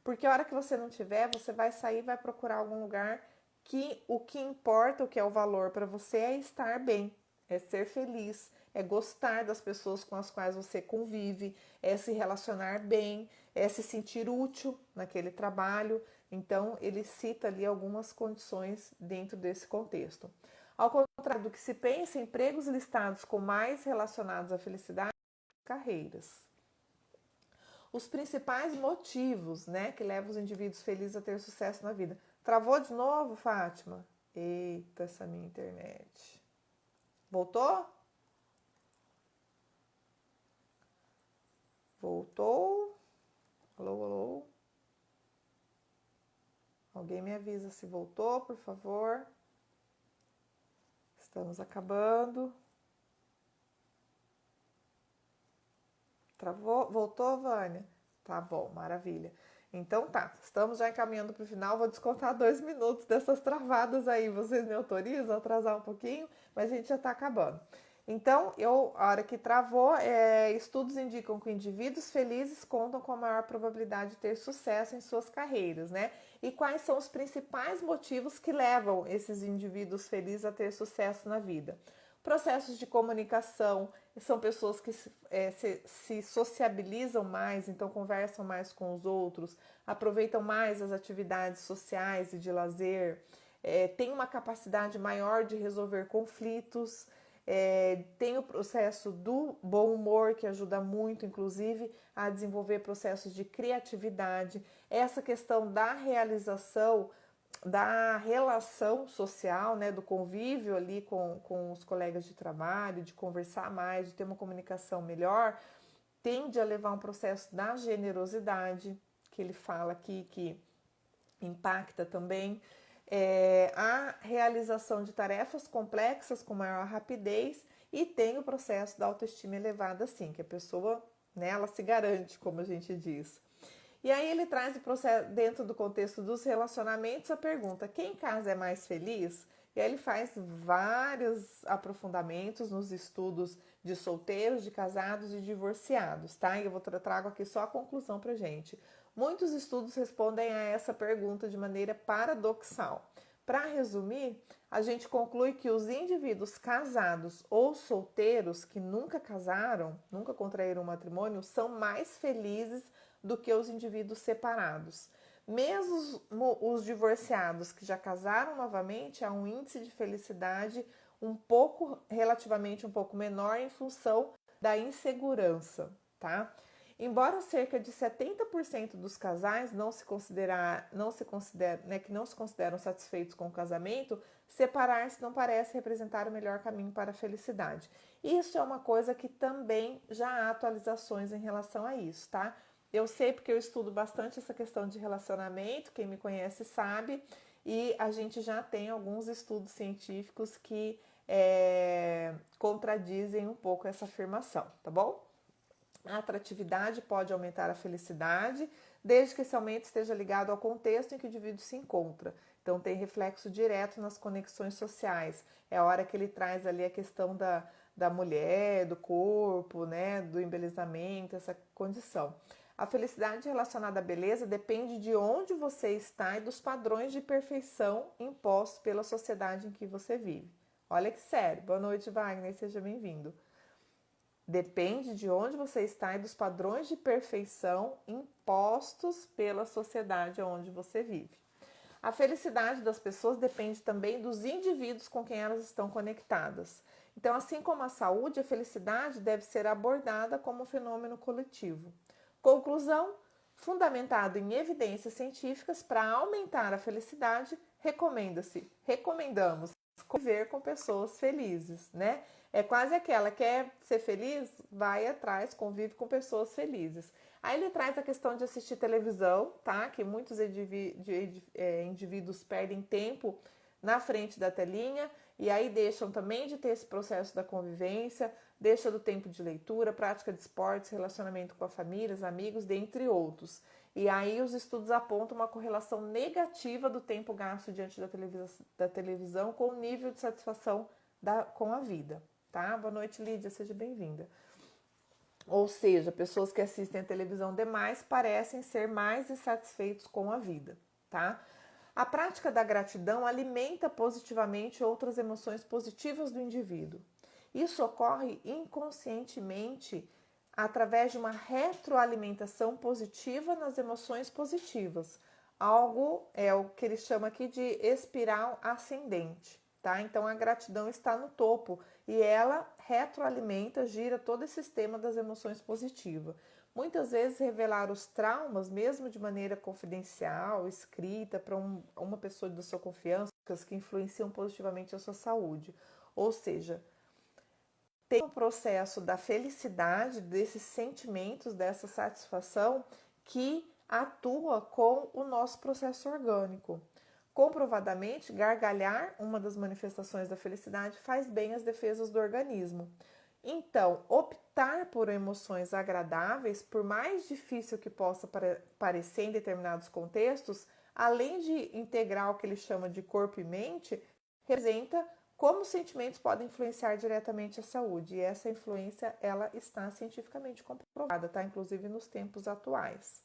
Porque a hora que você não tiver, você vai sair e vai procurar algum lugar que o que importa, o que é o valor para você é estar bem, é ser feliz, é gostar das pessoas com as quais você convive, é se relacionar bem, é se sentir útil naquele trabalho. Então, ele cita ali algumas condições dentro desse contexto. Ao contrário do que se pensa, empregos listados com mais relacionados à felicidade carreiras. Os principais motivos, né, que levam os indivíduos felizes a ter sucesso na vida. Travou de novo, Fátima? Eita, essa minha internet. Voltou? Voltou? Alô, alô? Alguém me avisa se voltou, por favor. Estamos acabando. Travou? Voltou, Vânia? Tá bom, maravilha. Então tá, estamos já encaminhando para o final. Vou descontar 2 minutos dessas travadas aí. Vocês me autorizam a atrasar um pouquinho, mas a gente já está acabando. Então, a hora que travou, estudos indicam que indivíduos felizes contam com a maior probabilidade de ter sucesso em suas carreiras, né? E quais são os principais motivos que levam esses indivíduos felizes a ter sucesso na vida? Processos de comunicação, são pessoas que se sociabilizam mais, então conversam mais com os outros, aproveitam mais as atividades sociais e de lazer, tem uma capacidade maior de resolver conflitos, tem o processo do bom humor, que ajuda muito, inclusive, a desenvolver processos de criatividade, essa questão da realização, da relação social, né, do convívio ali com os colegas de trabalho, de conversar mais, de ter uma comunicação melhor, tende a levar um processo da generosidade, que ele fala aqui, que impacta também, a realização de tarefas complexas com maior rapidez e tem o processo da autoestima elevada, assim, que a pessoa, né, ela se garante, como a gente diz. E aí ele traz o processo, dentro do contexto dos relacionamentos, a pergunta: quem em casa é mais feliz? E aí ele faz vários aprofundamentos nos estudos de solteiros, de casados e divorciados, tá? E eu trago aqui só a conclusão pra gente. Muitos estudos respondem a essa pergunta de maneira paradoxal. Para resumir, a gente conclui que os indivíduos casados ou solteiros que nunca casaram, nunca contraíram matrimônio, são mais felizes do que os indivíduos separados. Mesmo os divorciados que já casaram novamente, há um índice de felicidade relativamente um pouco menor em função da insegurança, tá? Embora cerca de 70% dos casais que não se consideram satisfeitos com o casamento, separar-se não parece representar o melhor caminho para a felicidade. Isso é uma coisa que também já há atualizações em relação a isso, tá? Eu sei porque eu estudo bastante essa questão de relacionamento, quem me conhece sabe, e a gente já tem alguns estudos científicos que contradizem um pouco essa afirmação, tá bom? A atratividade pode aumentar a felicidade, desde que esse aumento esteja ligado ao contexto em que o indivíduo se encontra. Então, tem reflexo direto nas conexões sociais. É a hora que ele traz ali a questão da mulher, do corpo, né, do embelezamento, essa condição. A felicidade relacionada à beleza depende de onde você está e dos padrões de perfeição impostos pela sociedade em que você vive. Olha que sério. Boa noite, Wagner. Seja bem-vindo. Depende de onde você está e dos padrões de perfeição impostos pela sociedade onde você vive. A felicidade das pessoas depende também dos indivíduos com quem elas estão conectadas. Então, assim como a saúde, a felicidade deve ser abordada como um fenômeno coletivo. Conclusão: fundamentado em evidências científicas, para aumentar a felicidade, recomendamos conviver com pessoas felizes, né? É quase aquela, quer ser feliz? Vai atrás, convive com pessoas felizes. Aí ele traz a questão de assistir televisão, tá? Que muitos indivíduos perdem tempo na frente da telinha e aí deixam também de ter esse processo da convivência, deixa do tempo de leitura, prática de esportes, relacionamento com a família, os amigos, dentre outros. E aí os estudos apontam uma correlação negativa do tempo gasto diante da televisão com o nível de satisfação com a vida, tá? Boa noite, Lídia, seja bem-vinda. Ou seja, pessoas que assistem a televisão demais parecem ser mais insatisfeitos com a vida, tá? A prática da gratidão alimenta positivamente outras emoções positivas do indivíduo. Isso ocorre inconscientemente através de uma retroalimentação positiva nas emoções positivas. Algo é o que ele chama aqui de espiral ascendente, tá? Então a gratidão está no topo e ela retroalimenta, gira todo esse sistema das emoções positivas. Muitas vezes revelar os traumas, mesmo de maneira confidencial, escrita para uma pessoa da sua confiança, que influenciam positivamente a sua saúde. Ou seja, tem um processo da felicidade, desses sentimentos, dessa satisfação que atua com o nosso processo orgânico. Comprovadamente, gargalhar, uma das manifestações da felicidade, faz bem às defesas do organismo. Então, optar por emoções agradáveis, por mais difícil que possa parecer em determinados contextos, além de integrar o que ele chama de corpo e mente, representa como os sentimentos podem influenciar diretamente a saúde. E essa influência, ela está cientificamente comprovada, tá? Inclusive nos tempos atuais.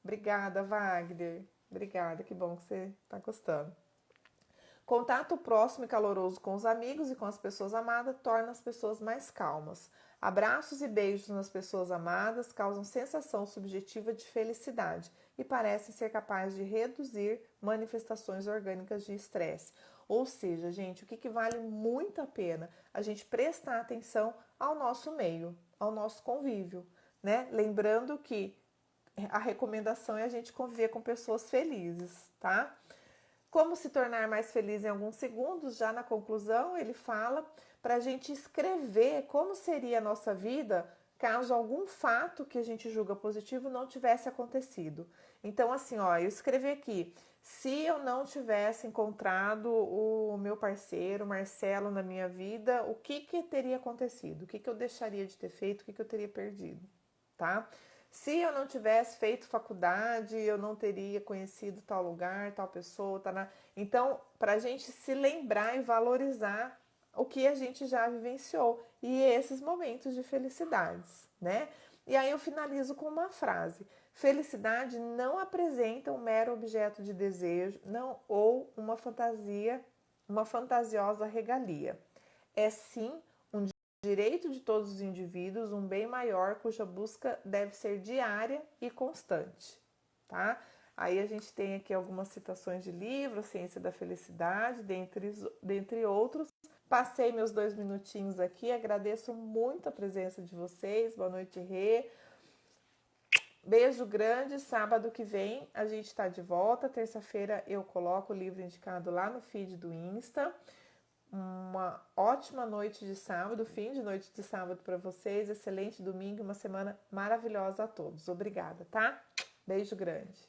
Obrigada, Wagner. Obrigada, que bom que você está gostando. Contato próximo e caloroso com os amigos e com as pessoas amadas torna as pessoas mais calmas. Abraços e beijos nas pessoas amadas causam sensação subjetiva de felicidade e parecem ser capazes de reduzir manifestações orgânicas de estresse. Ou seja, gente, o que vale muito a pena? A gente prestar atenção ao nosso meio, ao nosso convívio, né? Lembrando que a recomendação é a gente conviver com pessoas felizes, tá? Como se tornar mais feliz em alguns segundos, já na conclusão ele fala para a gente escrever como seria a nossa vida caso algum fato que a gente julga positivo não tivesse acontecido. Então assim, ó, eu escrevi aqui, se eu não tivesse encontrado o meu parceiro, Marcelo, na minha vida, o que teria acontecido? O que eu deixaria de ter feito? O que eu teria perdido? Tá? Se eu não tivesse feito faculdade, eu não teria conhecido tal lugar, tal pessoa, Então, para a gente se lembrar e valorizar o que a gente já vivenciou e esses momentos de felicidades, né? E aí eu finalizo com uma frase: felicidade não apresenta um mero objeto de desejo, não, ou uma fantasiosa regalia. É sim direito de todos os indivíduos, um bem maior cuja busca deve ser diária e constante, tá? Aí a gente tem aqui algumas citações de livros, Ciência da Felicidade, dentre outros. Passei meus 2 minutinhos aqui, agradeço muito a presença de vocês, boa noite, Rê. Beijo grande, sábado que vem a gente tá de volta, terça-feira eu coloco o livro indicado lá no feed do Insta. Uma ótima noite de sábado, fim de noite de sábado para vocês, excelente domingo, uma semana maravilhosa a todos. Obrigada, tá? Beijo grande.